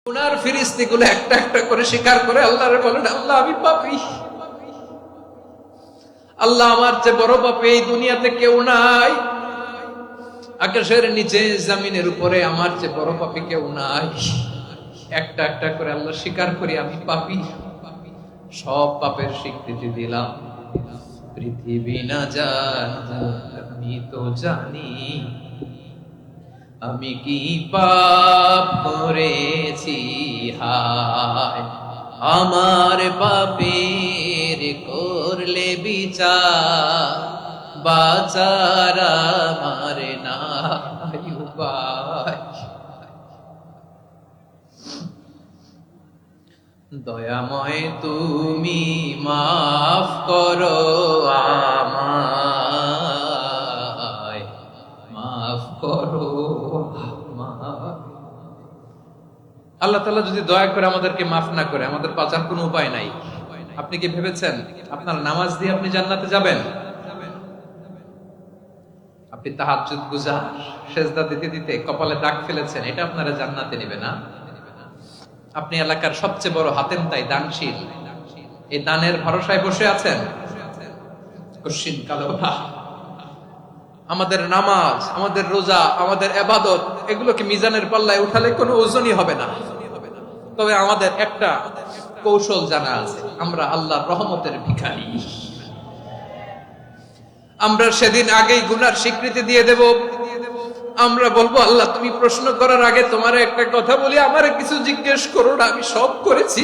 গুনার ফিরিস্তিগুলো একটা একটা করে স্বীকার করে আল্লাহরে বলেন, আল্লাহ আমি পাপী, আল্লাহ আমার চেয়ে বড় পাপী এই দুনিয়াতে কেউ নাই, আকাশের নিচে জমিনের উপরে আমার চেয়ে বড় পাপী কেউ নাই। একটা একটা করে আল্লাহ স্বীকার করি আমি পাপী, সব পাপের স্বীকৃতি দিলাম। পৃথিবী না জানুক আমি তো জানি, আমি কি পাপ করেছি হায়, আমার পাপের করলে বিচার, বাঁচার আমার নাই উপায়। দয়াময় তুমি মাফ করো আমায়, মাফ করো আমায়। আল্লাহ তাআলা যদি দয়া করে আমাদেরকে মাফ না করে, আমাদের বাঁচার কোনো উপায় নাই। আপনি কি ভেবেছেন আপনার নামাজ দিয়ে আপনি জান্নাতে যাবেন? আপনি তাহাজ্জুদ গুজার, সেজদা দিতে দিতে কপালে দাগ ফেলেছেন, এটা আপনারা জান্নাতে নেবে না। আপনি এলাকার সবচেয়ে বড় হাতেম তাই দানশীল, এই দানের ভরসায় বসে আছেন। কশিন কালো আমাদের নামাজ, আমাদের রোজা, আমাদের ইবাদত, এগুলোকে মিজানের পাল্লায় উঠালে কোনো ওজনই হবে না। তবে আমাদের একটা কৌশল জানা আছে, আমরা আল্লাহর রহমতের ভিখারি। আমরা সেদিন আগেই গুনার স্বীকৃতি দিয়ে দেব। আমরা বলবো, আল্লাহ তুমি প্রশ্ন করার আগে তোমার একটা কথা বলি, আমারে কিছু জিজ্ঞেস করো না, আমি সব করেছি।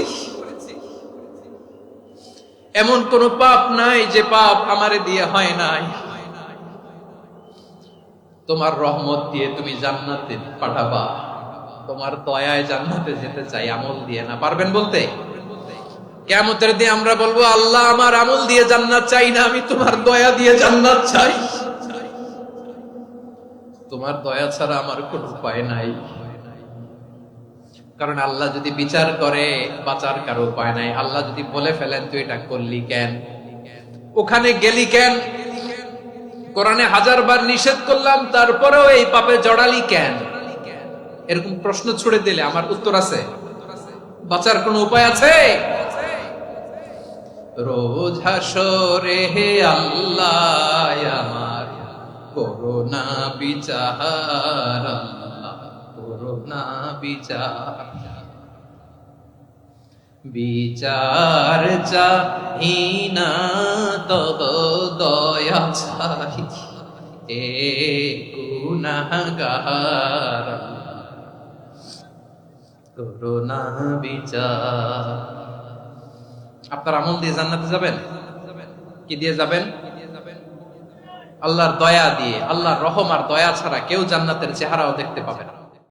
এমন কোন পাপ নাই যে পাপ আমারে দিয়ে হয় নাই। তোমার রহমত দিয়ে তুমি জান্নাতে পাঠাবা, তোমার দয়ায় জান্নাতে যেতে চাই, আমল দিয়ে না। পারবেন বলতে? কিয়ামতের দিন আমরা বলবো, আল্লাহ আমার আমল দিয়ে জান্নাত চাই না, আমি তোমার দয়া দিয়ে জান্নাত চাই। তোমার দয়া ছাড়া আমার কোনো উপায় নাই। কারণ আল্লাহ যদি বিচার করে, বাঁচার কারো উপায় নাই। আল্লাহ যদি বলে ফেলেন তুই এটা করলি কেন, ওখানে গেলি কেন, কোরআনে 1000 বার নিষেধ করলাম তারপরেও এই পাপে জড়ালি কেন, এরকম প্রশ্ন ছুড়ে দিলে আমার উত্তর আছে? বাঁচার কোনো উপায় আছে? রোজ হাসরে হে আল্লাহ আমার করোনা বিচার, আল্লাহ করোনা বিচার, বিচার চাহি না তব দয়া চাই, এ গুনাহগার করোনা বিচার। আপনার আমল দিয়ে জান্নাতে যাবেন? কি দিয়ে যাবেন? আল্লাহর দয়া দিয়ে। আল্লাহর রহম আর দয়া ছাড়া কেউ জান্নাতের চেহারাও দেখতে পাবে না।